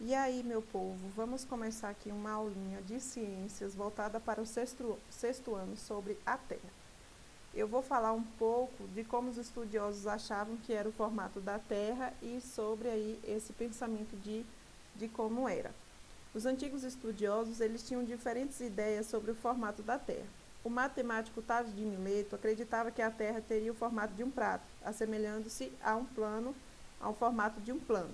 E aí, meu povo, vamos começar aqui uma aulinha de ciências voltada para o sexto ano sobre a Terra. Eu vou falar um pouco de como os estudiosos achavam que era o formato da Terra e sobre aí esse pensamento de como era. Os antigos estudiosos eles tinham diferentes ideias sobre o formato da Terra. O matemático Tales de Mileto acreditava que a Terra teria o formato de um prato, assemelhando-se ao formato de um plano.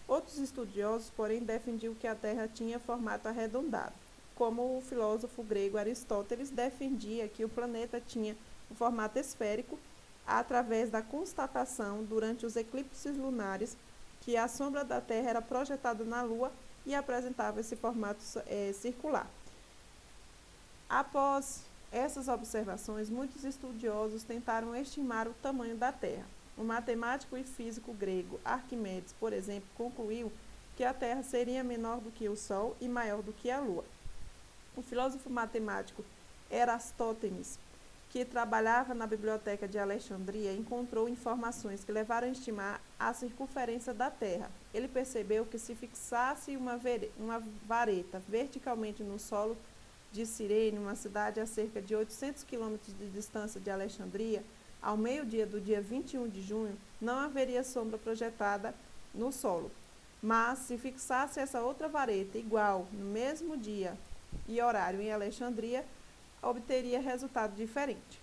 Outros estudiosos, porém, defendiam que a Terra tinha formato arredondado, como o filósofo grego Aristóteles defendia que o planeta tinha um formato esférico através da constatação, durante os eclipses lunares, que a sombra da Terra era projetada na Lua e apresentava esse formato circular. Após essas observações, muitos estudiosos tentaram estimar o tamanho da Terra. O matemático e físico grego Arquimedes, por exemplo, concluiu que a Terra seria menor do que o Sol e maior do que a Lua. O filósofo matemático Erastótenes, que trabalhava na biblioteca de Alexandria, encontrou informações que levaram a estimar a circunferência da Terra. Ele percebeu que se fixasse uma vareta verticalmente no solo de Cirene, uma cidade a cerca de 800 quilômetros de distância de Alexandria, ao meio-dia do dia 21 de junho, não haveria sombra projetada no solo. Mas, se fixasse essa outra vareta igual no mesmo dia e horário em Alexandria, obteria resultado diferente.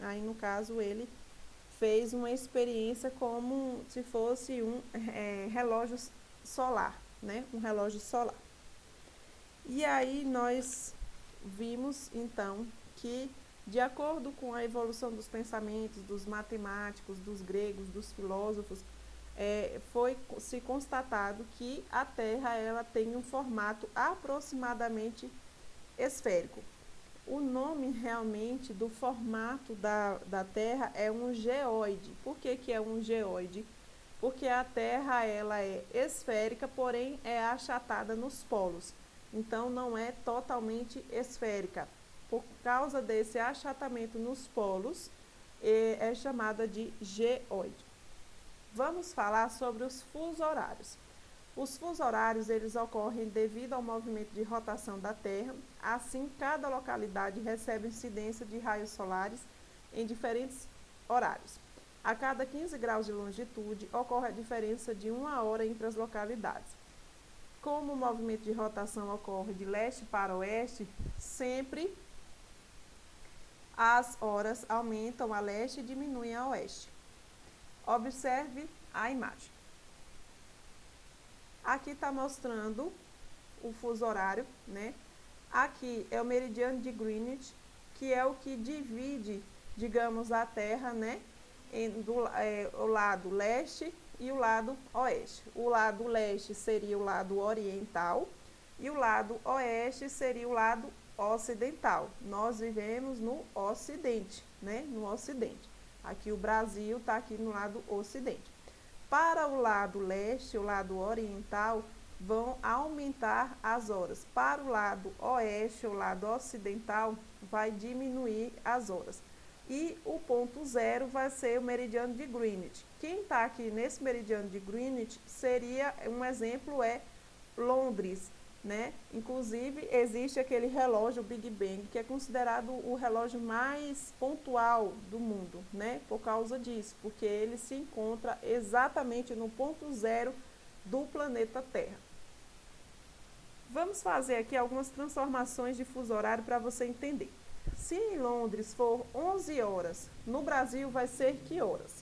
Aí, no caso, ele fez uma experiência como se fosse um relógio solar, né? Um relógio solar. E aí nós vimos, então, que de acordo com a evolução dos pensamentos dos matemáticos, dos gregos, dos filósofos, foi se constatado que a Terra ela tem um formato aproximadamente esférico. O nome realmente do formato da Terra é um geóide. Por que é um geóide? Porque a Terra ela é esférica, porém é achatada nos polos. Então não é totalmente esférica. Por causa desse achatamento nos polos, é chamada de geóide. Vamos falar sobre os fusos horários. Os fusos horários eles ocorrem devido ao movimento de rotação da Terra. Assim, cada localidade recebe incidência de raios solares em diferentes horários. A cada 15 graus de longitude, ocorre a diferença de 1 hora entre as localidades. Como o movimento de rotação ocorre de leste para oeste, sempre as horas aumentam a leste e diminuem a oeste. Observe a imagem. Aqui está mostrando o fuso horário, né? Aqui é o meridiano de Greenwich, que é o que divide, digamos, a Terra, né? O lado leste e o lado oeste. O lado leste seria o lado oriental e o lado oeste seria o lado ocidental. Nós vivemos no ocidente, né? No ocidente. Aqui o Brasil está aqui no lado ocidente. Para o lado leste, o lado oriental, vão aumentar as horas. Para o lado oeste, o lado ocidental, vai diminuir as horas. E o ponto zero vai ser o meridiano de Greenwich. Quem está aqui nesse meridiano de Greenwich seria, um exemplo é Londres, né? Inclusive, existe aquele relógio Big Bang, que é considerado o relógio mais pontual do mundo, né? Por causa disso, porque ele se encontra exatamente no ponto zero do planeta Terra. Vamos fazer aqui algumas transformações de fuso horário para você entender. Se em Londres for 11 horas, no Brasil vai ser que horas?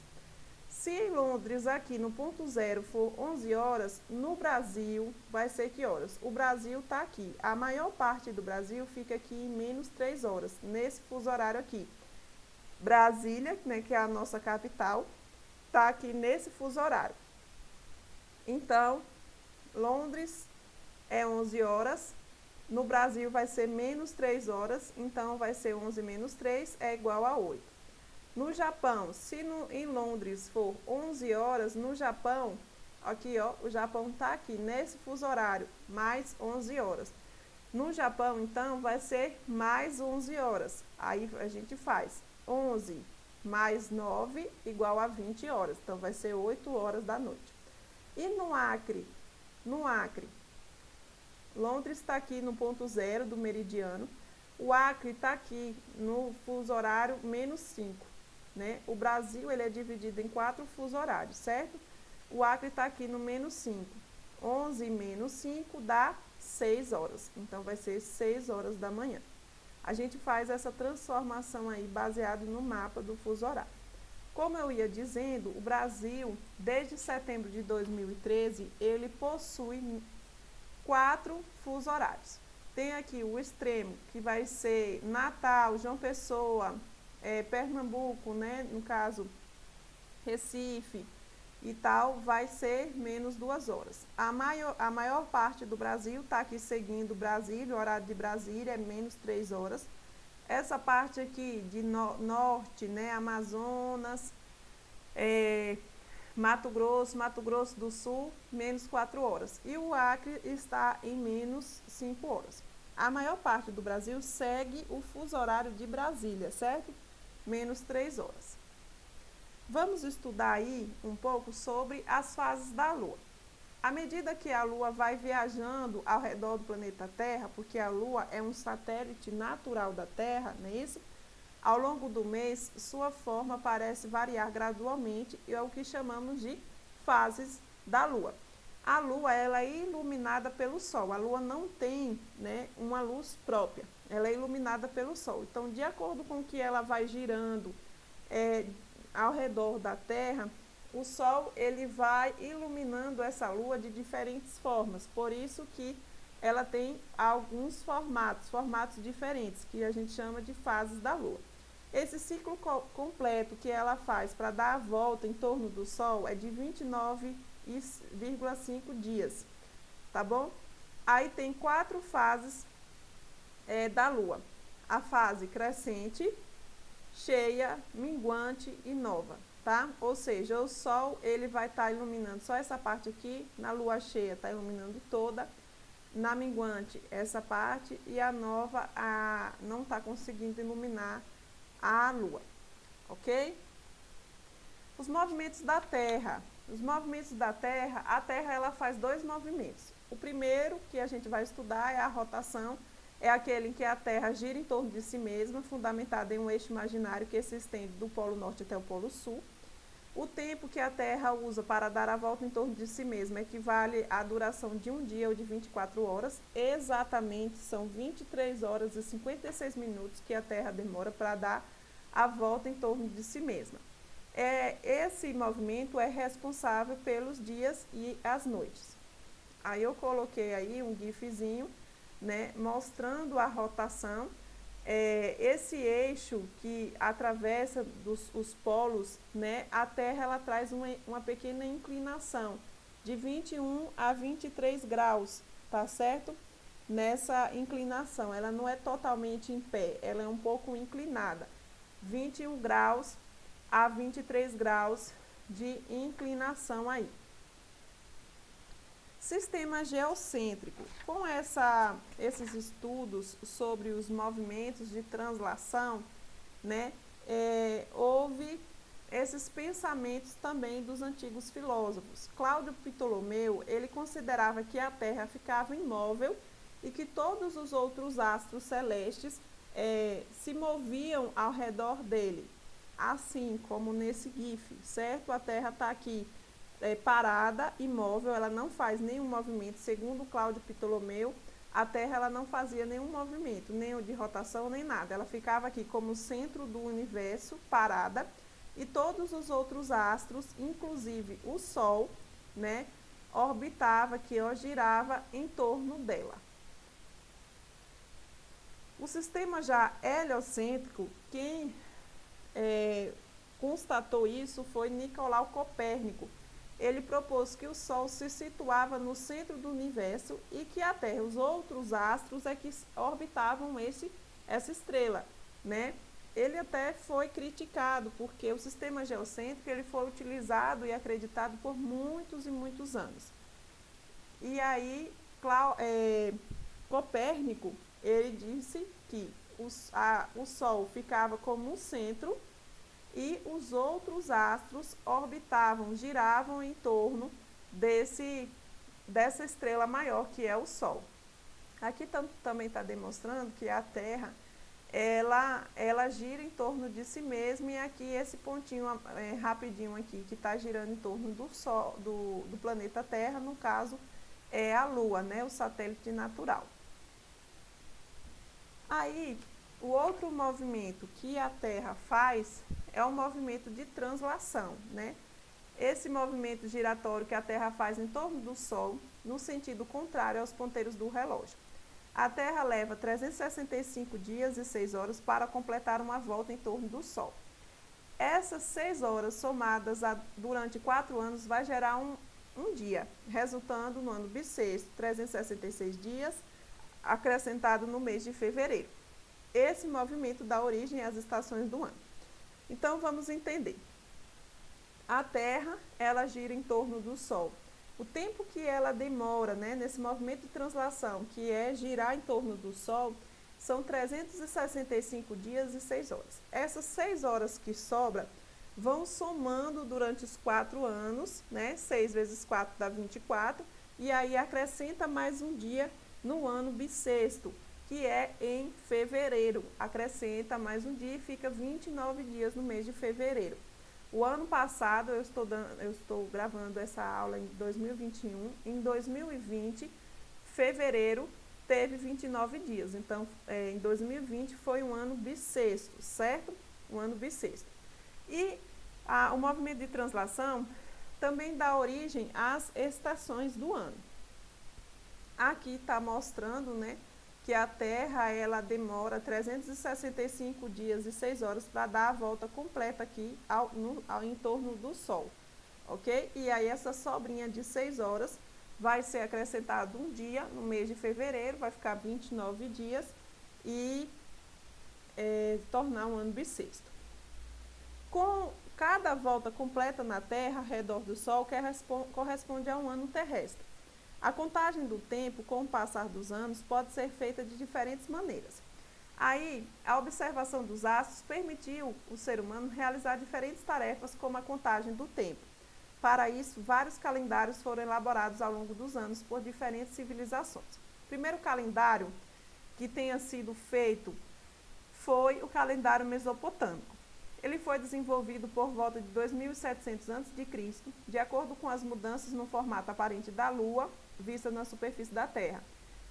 Se em Londres, aqui no ponto zero, for 11 horas, no Brasil vai ser que horas? O Brasil está aqui. A maior parte do Brasil fica aqui em menos 3 horas, nesse fuso horário aqui. Brasília, né, que é a nossa capital, está aqui nesse fuso horário. Então, Londres é 11 horas. No Brasil vai ser menos 3 horas, então vai ser 11 menos 3 é igual a 8. No Japão, se em Londres for 11 horas, no Japão, aqui ó, o Japão está aqui nesse fuso horário, mais 11 horas. No Japão, então, vai ser mais 11 horas. Aí a gente faz 11 mais 9 igual a 20 horas. Então, vai ser 8 horas da noite. E no Acre? No Acre, Londres está aqui no ponto zero do meridiano. O Acre está aqui no fuso horário -5, né? O Brasil ele é dividido em 4 fuso horários, certo? O Acre está aqui no -5. 11 menos 5 dá 6 horas. Então, vai ser 6 horas da manhã. A gente faz essa transformação aí baseado no mapa do fuso horário. Como eu ia dizendo, o Brasil, desde setembro de 2013, ele possui 4 fuso horários. Tem aqui o extremo, que vai ser Natal, João Pessoa, Pernambuco, né? No caso, Recife e tal, vai ser menos 2 horas. A maior parte do Brasil está aqui seguindo Brasília, o horário de Brasília é menos 3 horas. Essa parte aqui de norte, né? Amazonas, Mato Grosso do Sul, menos 4 horas. E o Acre está em menos 5 horas. A maior parte do Brasil segue o fuso horário de Brasília, certo? Menos 3 horas. Vamos estudar aí um pouco sobre as fases da Lua. À medida que a Lua vai viajando ao redor do planeta Terra, porque a Lua é um satélite natural da Terra, não é isso? Ao longo do mês, sua forma parece variar gradualmente e é o que chamamos de fases da Lua. A Lua ela é iluminada pelo Sol. A Lua não tem, né, uma luz própria. Ela é iluminada pelo Sol. Então, de acordo com que ela vai girando ao redor da Terra, o Sol ele vai iluminando essa Lua de diferentes formas. Por isso que ela tem alguns formatos diferentes, que a gente chama de fases da Lua. Esse ciclo completo que ela faz para dar a volta em torno do Sol é de 29,5 dias, tá bom? Aí tem 4 fases da Lua. A fase crescente, cheia, minguante e nova, tá? Ou seja, o Sol ele vai estar iluminando só essa parte aqui, na Lua cheia está iluminando toda, na minguante essa parte e a nova não está conseguindo iluminar a Lua, ok? Os movimentos da Terra. Os movimentos da Terra, a Terra ela faz 2 movimentos. O primeiro que a gente vai estudar é a rotação, é aquele em que a Terra gira em torno de si mesma, fundamentada em um eixo imaginário que se estende do Polo Norte até o Polo Sul. O tempo que a Terra usa para dar a volta em torno de si mesma equivale à duração de um dia ou de 24 horas. Exatamente, são 23 horas e 56 minutos que a Terra demora para dar a volta em torno de si mesma. Esse movimento é responsável pelos dias e as noites. Aí eu coloquei aí um gifzinho, né, mostrando a rotação. Esse eixo que atravessa os polos, né, a Terra ela traz uma pequena inclinação de 21 a 23 graus, tá certo? Nessa inclinação, ela não é totalmente em pé, ela é um pouco inclinada, 21 graus a 23 graus de inclinação aí. Sistema geocêntrico. Com esses estudos sobre os movimentos de translação, né, houve esses pensamentos também dos antigos filósofos. Cláudio Ptolomeu, ele considerava que a Terra ficava imóvel e que todos os outros astros celestes se moviam ao redor dele, assim como nesse GIF, certo? A Terra está aqui parada, imóvel, ela não faz nenhum movimento. Segundo Cláudio Ptolomeu, a Terra ela não fazia nenhum movimento, nem de rotação, nem nada. Ela ficava aqui como centro do universo, parada, e todos os outros astros, inclusive o Sol, né, orbitava aqui, girava em torno dela. O sistema já heliocêntrico, quem constatou isso foi Nicolau Copérnico. Ele propôs que o Sol se situava no centro do universo e que a Terra, os outros astros, é que orbitavam essa estrela, né? Ele até foi criticado, porque o sistema geocêntrico ele foi utilizado e acreditado por muitos e muitos anos. E aí, Copérnico, ele disse que o Sol ficava como um centro e os outros astros orbitavam, giravam em torno dessa estrela maior que é o Sol. Aqui também está demonstrando que a Terra, ela gira em torno de si mesma, e aqui esse pontinho rapidinho aqui, que está girando em torno do Sol, do planeta Terra, no caso, é a Lua, né, o satélite natural. Aí, o outro movimento que a Terra faz é o movimento de translação, né? Esse movimento giratório que a Terra faz em torno do Sol, no sentido contrário aos ponteiros do relógio. A Terra leva 365 dias e 6 horas para completar uma volta em torno do Sol. Essas 6 horas somadas durante 4 anos vai gerar um dia, resultando no ano bissexto, 366 dias, acrescentado no mês de fevereiro. Esse movimento dá origem às estações do ano. Então, vamos entender. A Terra, ela gira em torno do Sol. O tempo que ela demora, né, nesse movimento de translação, que é girar em torno do Sol, são 365 dias e 6 horas. Essas 6 horas que sobram vão somando durante os 4 anos, né? 6 vezes 4 dá 24, e aí acrescenta mais um dia no ano bissexto, que é em fevereiro. Acrescenta mais um dia e fica 29 dias no mês de fevereiro. O ano passado, eu estou gravando essa aula em 2021, em 2020, fevereiro, teve 29 dias. Então, em 2020 foi um ano bissexto, certo? Um ano bissexto. E o movimento de translação também dá origem às estações do ano. Aqui está mostrando, né, que a Terra, ela demora 365 dias e 6 horas para dar a volta completa aqui em torno do Sol, ok? E aí essa sobrinha de 6 horas vai ser acrescentado um dia no mês de fevereiro, vai ficar 29 dias e tornar um ano bissexto. Com cada volta completa na Terra, ao redor do Sol, que corresponde a um ano terrestre. A contagem do tempo, com o passar dos anos, pode ser feita de diferentes maneiras. Aí, a observação dos astros permitiu o ser humano realizar diferentes tarefas, como a contagem do tempo. Para isso, vários calendários foram elaborados ao longo dos anos por diferentes civilizações. O primeiro calendário que tenha sido feito foi o calendário mesopotâmico. Ele foi desenvolvido por volta de 2700 a.C., de acordo com as mudanças no formato aparente da Lua, vista na superfície da Terra.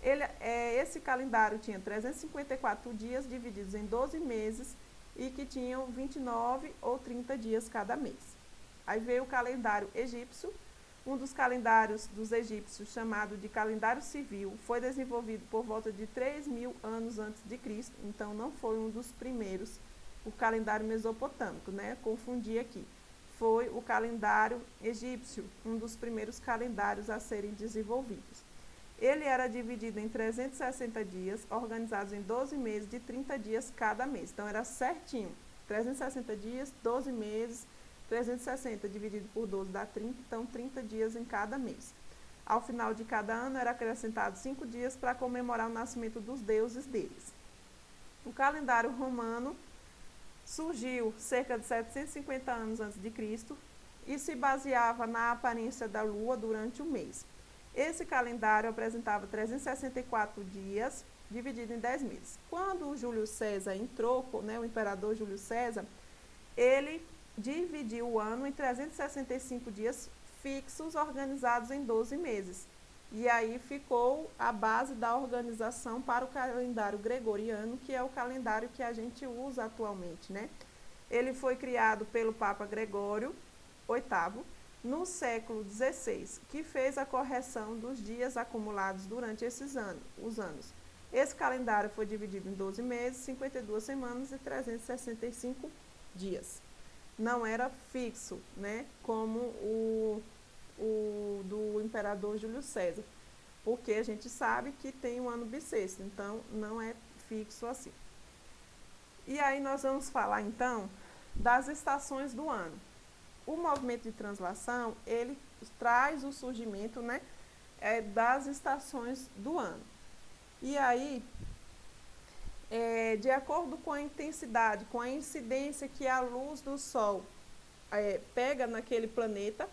Esse calendário tinha 354 dias divididos em 12 meses e que tinham 29 ou 30 dias cada mês. Aí veio o calendário egípcio. Um dos calendários dos egípcios, chamado de calendário civil, foi desenvolvido por volta de 3.000 anos antes de Cristo, então não foi um dos primeiros. O calendário mesopotâmico, né? Confundi aqui. Foi o calendário egípcio, um dos primeiros calendários a serem desenvolvidos. Ele era dividido em 360 dias, organizados em 12 meses de 30 dias cada mês. Então, era certinho. 360 dias, 12 meses, 360 dividido por 12 dá 30, então 30 dias em cada mês. Ao final de cada ano, era acrescentado 5 dias para comemorar o nascimento dos deuses deles. O calendário romano surgiu cerca de 750 anos antes de Cristo e se baseava na aparência da Lua durante o mês. Esse calendário apresentava 364 dias, dividido em 10 meses. Quando o Júlio César entrou, né, o imperador Júlio César, ele dividiu o ano em 365 dias fixos, organizados em 12 meses. E aí ficou a base da organização para o calendário gregoriano, que é o calendário que a gente usa atualmente, né? Ele foi criado pelo Papa Gregório VIII no século XVI, que fez a correção dos dias acumulados durante os anos. Esse calendário foi dividido em 12 meses, 52 semanas e 365 dias. Não era fixo, né? Como o do imperador Júlio César, porque a gente sabe que tem um ano bissexto, então não é fixo assim. E aí nós vamos falar então das estações do ano. O movimento de translação, ele traz o surgimento, né, das estações do ano. E aí, de acordo com a intensidade, com a incidência que a luz do Sol pega naquele planeta,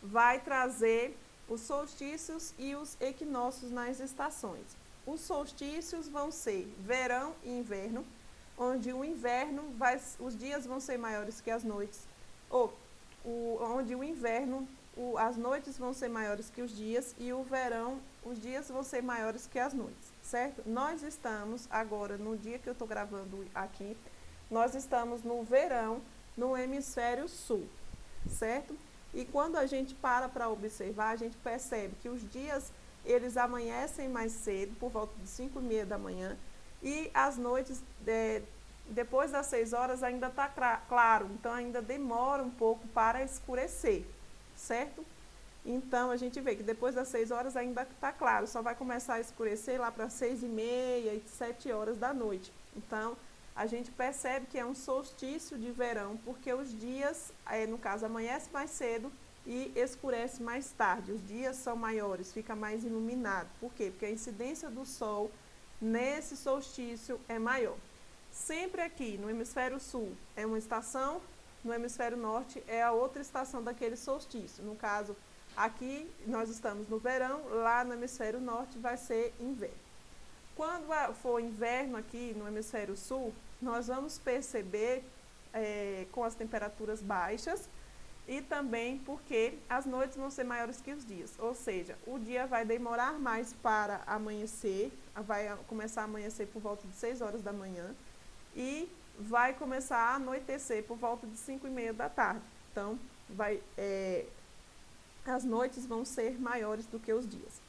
vai trazer os solstícios e os equinócios nas estações. os solstícios vão ser verão e inverno, onde o inverno os dias vão ser maiores que as noites, onde o inverno as noites vão ser maiores que os dias e o verão os dias vão ser maiores que as noites, certo? Nós estamos agora, no dia que eu estou gravando aqui, nós estamos no verão no hemisfério sul, certo? E quando a gente para observar, a gente percebe que os dias eles amanhecem mais cedo, por volta de 5h30 da manhã, e as noites, depois das 6 horas, ainda está claro, então ainda demora um pouco para escurecer, certo? Então, a gente vê que depois das 6 horas ainda está claro, só vai começar a escurecer lá para 6h30 e 7 horas da noite. Então, a gente percebe que é um solstício de verão, porque os dias, no caso, amanhece mais cedo e escurece mais tarde. Os dias são maiores, fica mais iluminado. Por quê? Porque a incidência do sol nesse solstício é maior. Sempre aqui no hemisfério sul é uma estação, no hemisfério norte é a outra estação daquele solstício. No caso, aqui nós estamos no verão, lá no hemisfério norte vai ser inverno. Quando for inverno aqui no hemisfério sul, nós vamos perceber com as temperaturas baixas e também porque as noites vão ser maiores que os dias. Ou seja, o dia vai demorar mais para amanhecer, vai começar a amanhecer por volta de 6 horas da manhã e vai começar a anoitecer por volta de 5h30 da tarde. Então, as noites vão ser maiores do que os dias.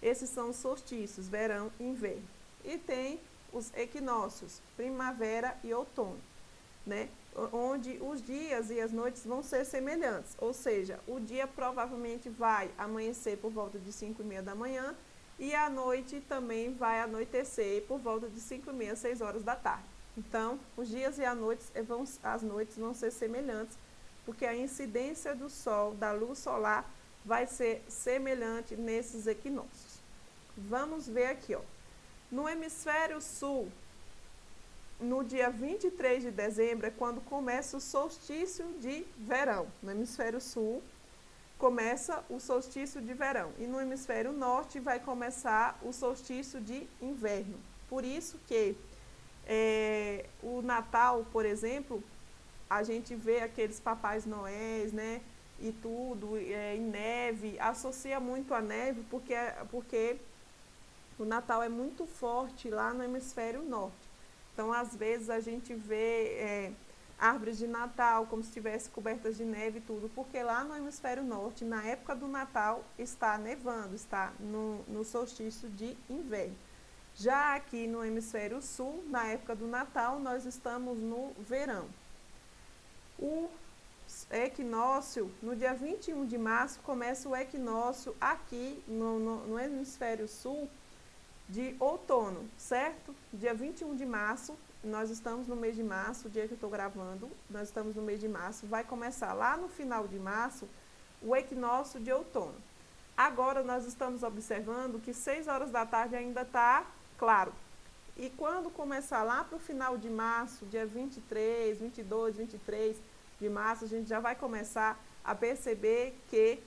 Esses são os solstícios, verão e inverno. E tem os equinócios, primavera e outono, né? Onde os dias e as noites vão ser semelhantes. Ou seja, o dia provavelmente vai amanhecer por volta de 5h30 da manhã e a noite também vai anoitecer por volta de 5h30, 6 horas da tarde. Então, os dias e as noites vão ser semelhantes, porque a incidência do sol, da luz solar, vai ser semelhante nesses equinócios. Vamos ver aqui, ó. No hemisfério sul, no dia 23 de dezembro é quando começa o solstício de verão. No hemisfério sul começa o solstício de verão e no hemisfério norte vai começar o solstício de inverno. Por isso que o Natal, por exemplo, a gente vê aqueles papais noéis, né? E tudo, em neve, associa muito a neve porque o Natal é muito forte lá no hemisfério norte. Então, às vezes, a gente vê árvores de Natal como se estivesse cobertas de neve e tudo, porque lá no hemisfério norte, na época do Natal, está nevando, está no solstício de inverno. Já aqui no hemisfério sul, na época do Natal, nós estamos no verão. O equinócio, no dia 21 de março, começa o equinócio aqui no hemisfério sul de outono, certo? Dia 21 de março, nós estamos no mês de março, o dia que eu estou gravando, nós estamos no mês de março, vai começar lá no final de março o equinócio de outono. Agora nós estamos observando que 6 horas da tarde ainda está claro. E quando começar lá para o final de março, dia 23, 22, 23 de março, a gente já vai começar a perceber que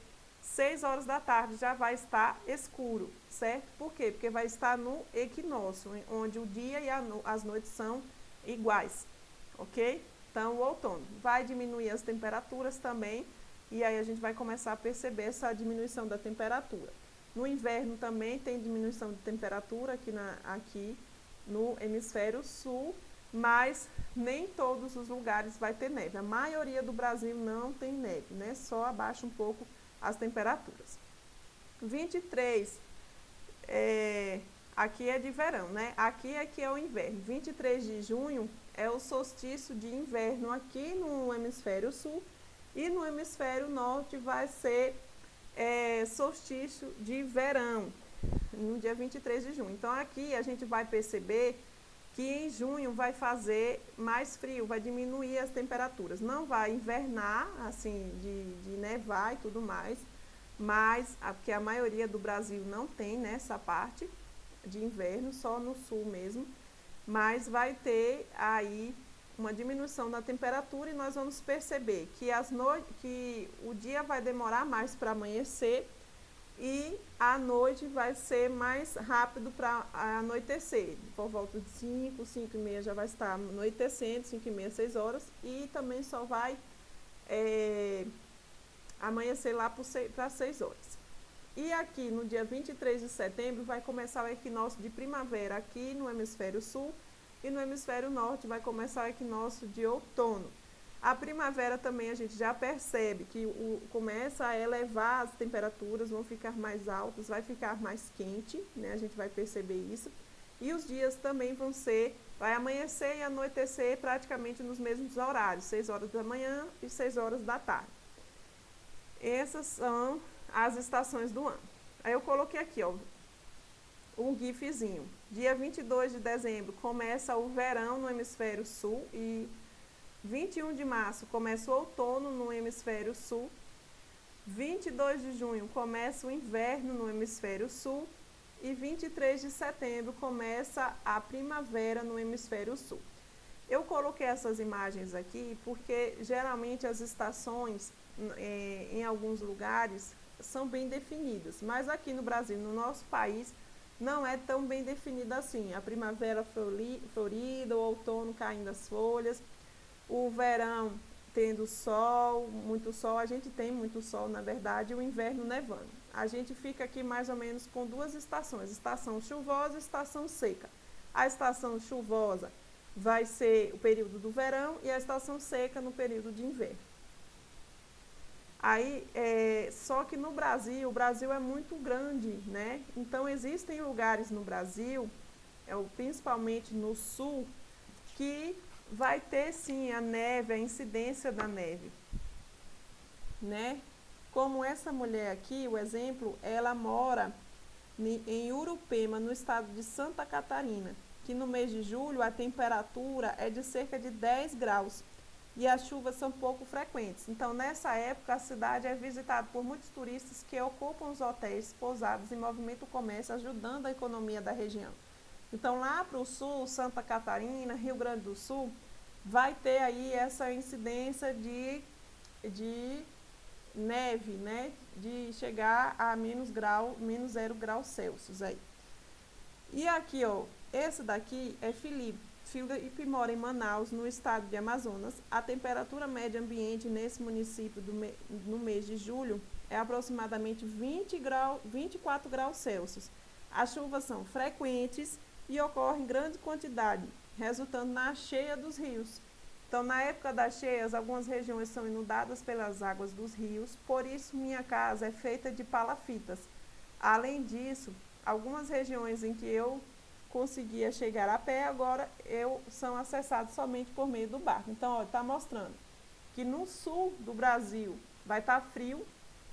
6 horas da tarde já vai estar escuro, certo? Por quê? Porque vai estar no equinócio, onde o dia e as noites são iguais, ok? Então, o outono vai diminuir as temperaturas também, e aí a gente vai começar a perceber essa diminuição da temperatura. No inverno também tem diminuição de temperatura aqui no hemisfério sul, mas nem todos os lugares vai ter neve. A maioria do Brasil não tem neve, né? Só abaixa um pouco as temperaturas. 23, aqui é de verão, né? Aqui é o inverno. 23 de junho é o solstício de inverno aqui no hemisfério sul e no hemisfério norte vai ser solstício de verão, no dia 23 de junho. Então, aqui a gente vai perceber que em junho vai fazer mais frio, vai diminuir as temperaturas. Não vai invernar, assim, de nevar e tudo mais, mas porque a maioria do Brasil não tem nessa parte de inverno, só no sul mesmo, mas vai ter aí uma diminuição da temperatura e nós vamos perceber que, que o dia vai demorar mais para amanhecer e à noite vai ser mais rápido para anoitecer. Por volta de 5, 5 e meia já vai estar anoitecendo, 5 e meia, 6 horas, e também só vai amanhecer lá para 6 horas. E aqui no dia 23 de setembro vai começar o equinócio de primavera aqui no hemisfério sul, e no hemisfério norte vai começar o equinócio de outono. A primavera também a gente já percebe que começa a elevar as temperaturas, vão ficar mais altas, vai ficar mais quente, né? A gente vai perceber isso. E os dias também vai amanhecer e anoitecer praticamente nos mesmos horários, 6 horas da manhã e 6 horas da tarde. Essas são as estações do ano. Aí eu coloquei aqui, ó, um gifzinho. Dia 22 de dezembro começa o verão no hemisfério sul e 21 de março começa o outono no hemisfério sul. 22 de junho começa o inverno no hemisfério sul. E 23 de setembro começa a primavera no hemisfério sul. Eu coloquei essas imagens aqui porque geralmente as estações em alguns lugares são bem definidas, mas aqui no Brasil, no nosso país, não é tão bem definida assim. A primavera florida, o outono caindo as folhas, o verão tendo sol, muito sol, a gente tem muito sol na verdade, e o inverno nevando. A gente fica aqui mais ou menos com duas estações, estação chuvosa e estação seca. A estação chuvosa vai ser o período do verão e a estação seca no período de inverno. Aí, só que no Brasil, o Brasil é muito grande, né? Então existem lugares no Brasil, principalmente no sul, que vai ter sim a neve, a incidência da neve, né? Como essa mulher aqui, o exemplo, ela mora em Urupema, no estado de Santa Catarina, que no mês de julho a temperatura é de cerca de 10 graus e as chuvas são pouco frequentes. Então, nessa época, a cidade é visitada por muitos turistas que ocupam os hotéis, pousadas e movimentam o comércio, ajudando a economia da região. Então, lá para o sul, Santa Catarina, Rio Grande do Sul, vai ter aí essa incidência de neve, né? De chegar a menos 0 graus Celsius aí. E aqui, ó, esse daqui é Felipe. Felipe mora em Manaus, no estado de Amazonas. A temperatura média ambiente nesse município no mês de julho é aproximadamente 24 graus Celsius. As chuvas são frequentes e ocorrem em grande quantidade, resultando na cheia dos rios. Então, na época das cheias, algumas regiões são inundadas pelas águas dos rios, por isso minha casa é feita de palafitas. Além disso, algumas regiões em que eu conseguia chegar a pé, agora são acessadas somente por meio do barco. Então, está mostrando que no sul do Brasil vai estar frio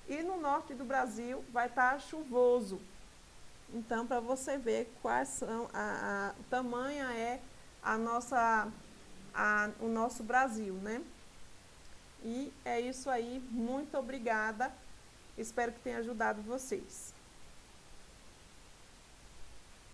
e no norte do Brasil vai estar chuvoso. Então, para você ver quais são, o tamanho é o nosso Brasil, né? E é isso aí, muito obrigada, espero que tenha ajudado vocês.